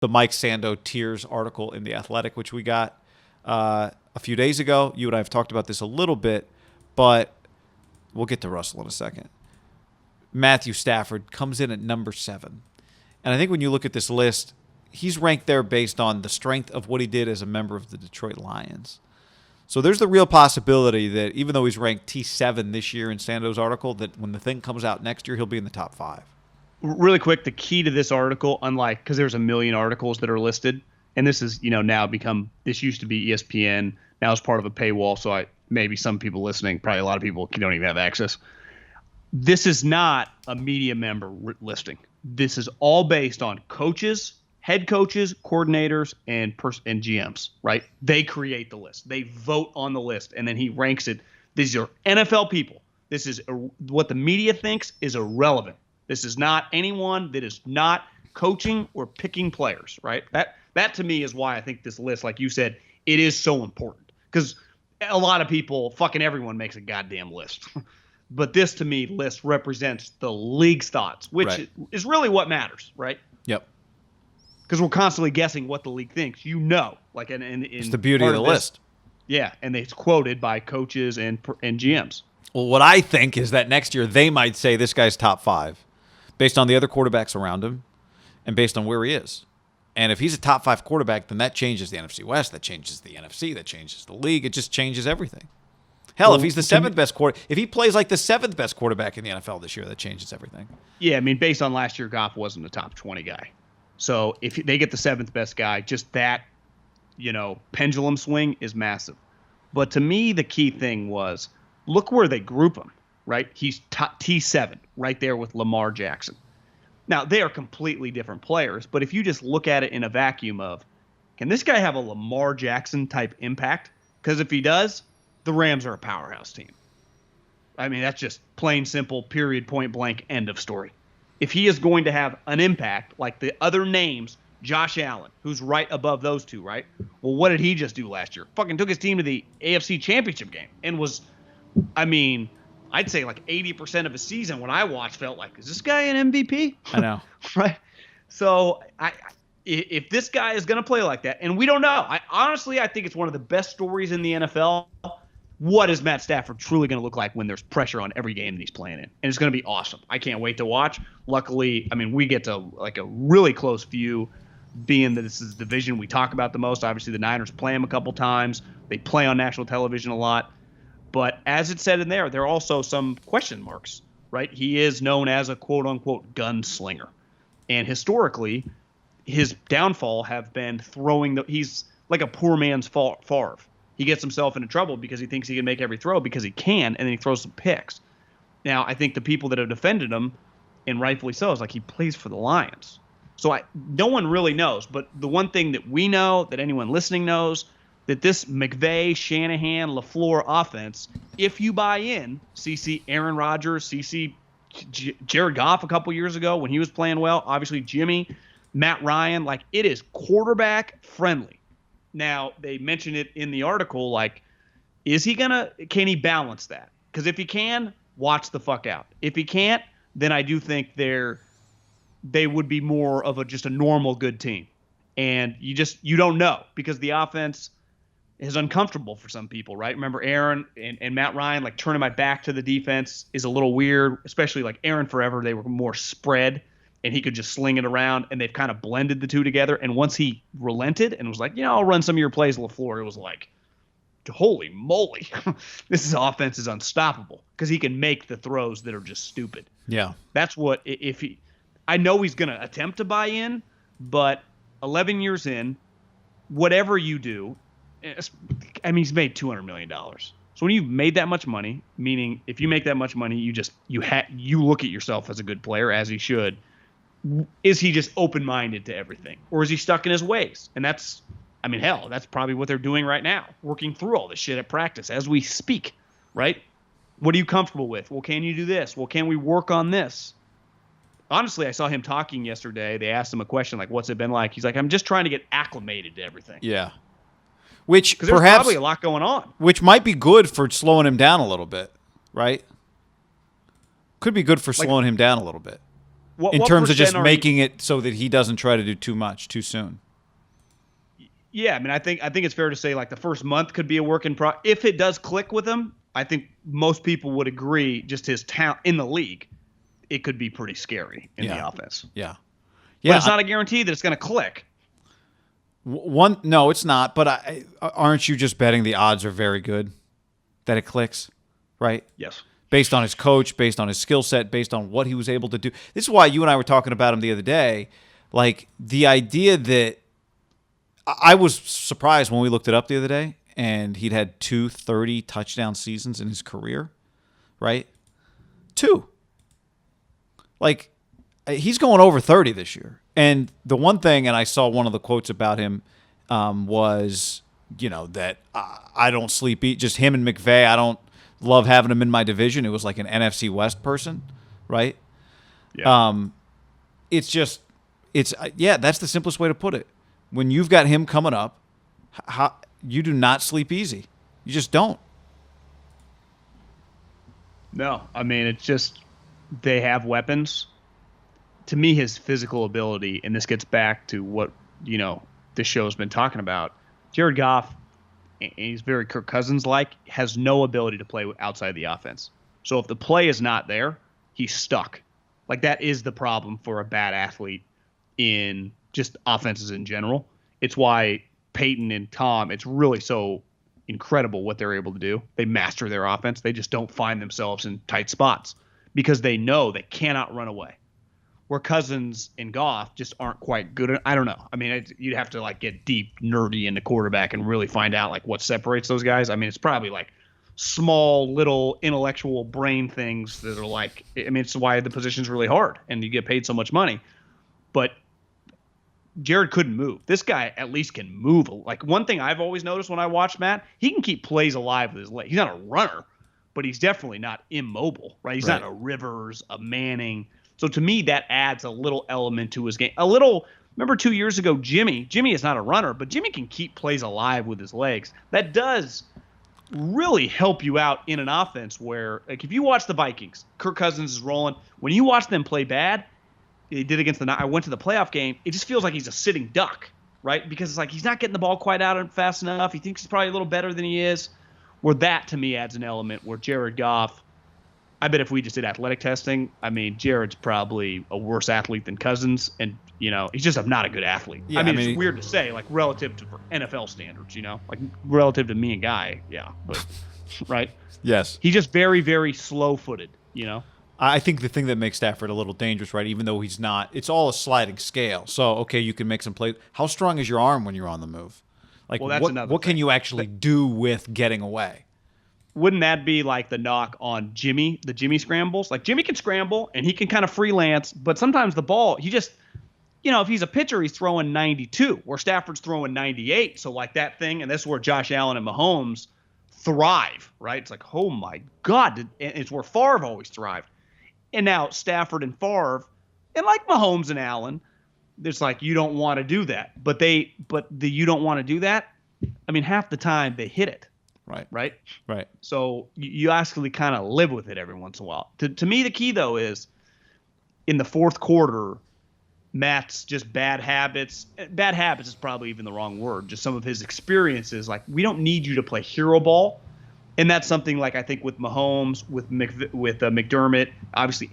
the Mike Sando tiers article in The Athletic, which we got a few days ago. You and I have talked about this a little bit, but we'll get to Russell in a second. Matthew Stafford comes in at number 7. And I think when you look at this list, he's ranked there based on the strength of what he did as a member of the Detroit Lions. So there's the real possibility that even though he's ranked T7 this year in Sando's article, that when the thing comes out next year, he'll be in the top 5. Really quick, the key to this article, unlike, because there's a million articles that are listed, and this is, now become, this used to be ESPN, now it's part of a paywall, so maybe some people listening, probably a lot of people don't even have access. This is not a media member listing. This is all based on coaches, head coaches, coordinators, and GMs, right? They create the list. They vote on the list, and then he ranks it. These are NFL people. This is what the media thinks is irrelevant. This is not anyone that is not coaching or picking players, right? That to me is why I think this list, like you said, it is so important. Because a lot of people, fucking everyone makes a goddamn list. But this, to me, list represents the league's thoughts, which is really what matters, right? Yep. Because we're constantly guessing what the league thinks. Like it's the beauty of the list. Yeah, and it's quoted by coaches and GMs. Well, what I think is that next year they might say this guy's top 5 based on the other quarterbacks around him and based on where he is. And if he's a top 5 quarterback, then that changes the NFC West, that changes the NFC, that changes the league. It just changes everything. Hell, if he's the 7th best if he plays like the 7th best quarterback in the NFL this year, that changes everything. Yeah, I mean, based on last year, Goff wasn't a top 20 guy. So if they get the 7th best guy, just that, pendulum swing is massive. But to me, the key thing was, look where they group him, right? He's T7, right there with Lamar Jackson. Now, they are completely different players, but if you just look at it in a vacuum of, can this guy have a Lamar Jackson type impact? Because if he does, the Rams are a powerhouse team. I mean, that's just plain simple, period, point blank, end of story. If he is going to have an impact like the other names, Josh Allen, who's right above those two, right? Well, what did he just do last year? Fucking took his team to the AFC Championship game and was, I'd say like 80% of his season when I watched felt like, is this guy an MVP? I know. Right? So if this guy is going to play like that, and we don't know. I think it's one of the best stories in the NFL. What is Matt Stafford truly going to look like when there's pressure on every game that he's playing in? And it's going to be awesome. I can't wait to watch. Luckily, we get to like a really close view, being that this is the division we talk about the most. Obviously, the Niners play him a couple times. They play on national television a lot. But as it said in there are also some question marks, right? He is known as a quote-unquote gunslinger. And historically, his downfall have been he's like a poor man's Favre. He gets himself into trouble because he thinks he can make every throw because he can, and then he throws some picks. Now, I think the people that have defended him, and rightfully so, is like he plays for the Lions. So no one really knows. But the one thing that we know, that anyone listening knows, that this McVay, Shanahan, LaFleur offense, if you buy in, CC Aaron Rodgers, CC Jared Goff a couple years ago when he was playing well, obviously Jimmy, Matt Ryan, like it is quarterback friendly. Now, they mention it in the article, like, can he balance that? Because if he can, watch the fuck out. If he can't, then I do think they would be more of just a normal good team. And you don't know because the offense is uncomfortable for some people, right? Remember Aaron and Matt Ryan, like turning my back to the defense is a little weird, especially like Aaron forever. They were more spread and he could just sling it around, and they've kind of blended the two together. And once he relented and was like, I'll run some of your plays, LaFleur, it was like, holy moly, this offense is unstoppable because he can make the throws that are just stupid. Yeah. That's what, I know he's going to attempt to buy in, but 11 years in, whatever you do, he's made $200 million. So when you've made that much money, meaning if you make that much money, you look at yourself as a good player, as he should. Is he just open-minded to everything? Or is he stuck in his ways? And that's probably what they're doing right now, working through all this shit at practice as we speak, right? What are you comfortable with? Well, can you do this? Well, can we work on this? Honestly, I saw him talking yesterday. They asked him a question like, what's it been like? He's like, I'm just trying to get acclimated to everything. Yeah. Which perhaps there's probably a lot going on. Which might be good for slowing him down a little bit, right? Could be good for slowing him down a little bit. in terms of just making it so that he doesn't try to do too much too soon. Yeah, I mean, I think it's fair to say like the first month could be a work in progress. If it does click with him, I think most people would agree. Just his talent in the league, it could be pretty scary in the offense. Yeah. But it's not a guarantee that it's going to click. No, it's not. But aren't you just betting the odds are very good that it clicks, right? Yes. Based on his coach, based on his skill set, based on what he was able to do. This is why you and I were talking about him the other day. Like the idea that I was surprised when we looked it up the other day, and he'd had 2 30 touchdown seasons in his career, right? 2. Like, he's going over 30 this year. And the one thing, and I saw one of the quotes about him was, that I don't sleep, just him and McVay, I don't love having him in my division. It was like an NFC West person, right? Yeah. That's the simplest way to put it. When you've got him coming up, you do not sleep easy. You just don't. No, I mean, it's just they have weapons. To me, his physical ability, and this gets back to what, this show's been talking about. Jared Goff, and he's very Kirk Cousins-like, has no ability to play outside the offense. So if the play is not there, he's stuck. Like, that is the problem for a bad athlete in just offenses in general. It's why Peyton and Tom, it's really so incredible what they're able to do. They master their offense. They just don't find themselves in tight spots because they know they cannot run away. Where Cousins and Goff just aren't quite good. I don't know. I mean, you'd have to like get deep, nerdy into quarterback and really find out like what separates those guys. I mean, it's probably like small, little intellectual brain things that are like, I mean, it's why the position's really hard and you get paid so much money. But Jared couldn't move. This guy at least can move. Like one thing I've always noticed when I watch Matt, he can keep plays alive with his leg. He's not a runner, but he's definitely not immobile, right? He's not a Rivers, a Manning. So to me, that adds a little element to his game. Remember 2 years ago, Jimmy is not a runner, but Jimmy can keep plays alive with his legs. That does really help you out in an offense where, like, if you watch the Vikings, Kirk Cousins is rolling. When you watch them play bad, they did against I went to the playoff game. It just feels like he's a sitting duck, right? Because it's like he's not getting the ball quite out fast enough. He thinks he's probably a little better than he is. Where that, to me, adds an element where Jared Goff, I bet if we just did athletic testing, I mean, Jared's probably a worse athlete than Cousins, and, he's just not a good athlete. Yeah, I mean, it's weird to say, like, relative to NFL standards, like, relative to me and Guy, yeah, but, right? Yes. He's just very, very slow-footed, I think the thing that makes Stafford a little dangerous, right, even though he's not, it's all a sliding scale. So, okay, you can make some plays. How strong is your arm when you're on the move? Like, well, what can you actually do with getting away? Wouldn't that be like the knock on Jimmy, the Jimmy scrambles? Like, Jimmy can scramble, and he can kind of freelance, but sometimes the ball, he just, if he's a pitcher, he's throwing 92, where Stafford's throwing 98. So, like, that thing, and that's where Josh Allen and Mahomes thrive, right? It's like, oh, my God. And it's where Favre always thrived. And now Stafford and Favre, and like Mahomes and Allen, it's like you don't want to do that. But the you don't want to do that, I mean, half the time they hit it. Right. So you actually kind of live with it every once in a while. To me, the key, though, is in the fourth quarter, Matt's just bad habits. Bad habits is probably even the wrong word. Just some of his experiences. Like, we don't need you to play hero ball. And that's something like I think with Mahomes, with McDermott, obviously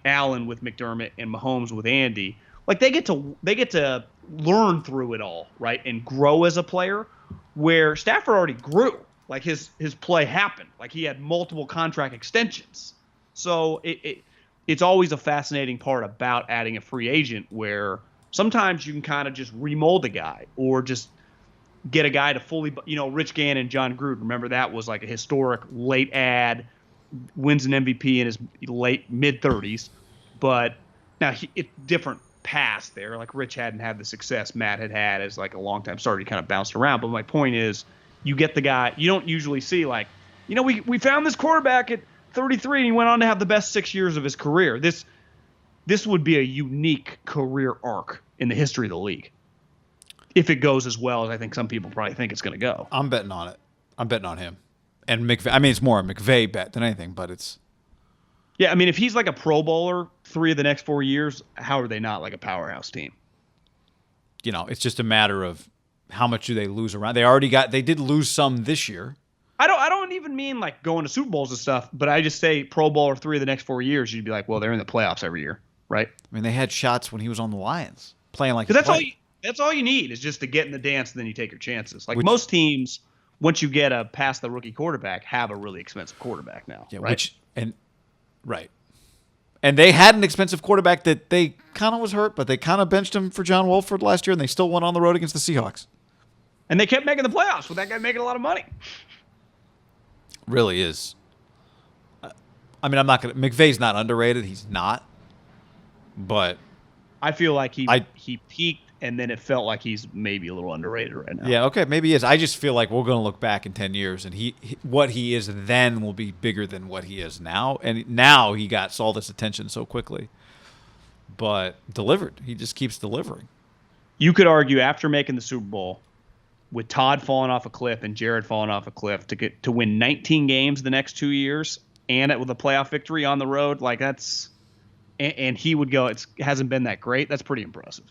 Allen with McDermott and Mahomes with Andy. Like they get to learn through it all, right, and grow as a player. Where Stafford already grew, like his play happened, like he had multiple contract extensions. So it's always a fascinating part about adding a free agent where sometimes you can kind of just remold a guy or just get a guy to fully, Rich Gannon, John Gruden. Remember that was like a historic late ad, wins an MVP in his mid 30s, but now it's different. Past there, like Rich hadn't had the success Matt had as like a long time starter. He kind of bounced around. But my point is, you get the guy. You don't usually see like, we found this quarterback at 33 and he went on to have the best 6 years of his career. This would be a unique career arc in the history of the league if it goes as well as I think some people probably think it's going to go. I'm betting on it. I'm betting on him. And McVay. I mean, it's more a McVay bet than anything, but it's. Yeah, I mean, if he's like a Pro Bowler 3 of the next 4 years, how are they not like a powerhouse team? It's just a matter of how much do they lose around. They did lose some this year. I don't even mean like going to Super Bowls and stuff, but I just say Pro Bowl or 3 of the next 4 years, you'd be like, well, they're in the playoffs every year, right? I mean, they had shots when he was on the Lions playing like. Because that's all you need is just to get in the dance, and then you take your chances. Like most teams, once you get past the rookie quarterback, have a really expensive quarterback now. Yeah, right? Right. And they had an expensive quarterback that they kind of was hurt, but they kind of benched him for John Wolford last year, and they still went on the road against the Seahawks. And they kept making the playoffs with that guy making a lot of money. Really is. I mean, I'm not going to – McVay's not underrated. He's not. But – I feel like he peaked, and then it felt like he's maybe a little underrated right now. Yeah, okay, maybe he is. I just feel like we're going to look back in 10 years, and what he is then will be bigger than what he is now. And now he got all this attention so quickly. But delivered. He just keeps delivering. You could argue after making the Super Bowl, with Todd falling off a cliff and Jared falling off a cliff, to win 19 games the next 2 years and with a playoff victory on the road, like that's – and he would go, it hasn't been that great. That's pretty impressive.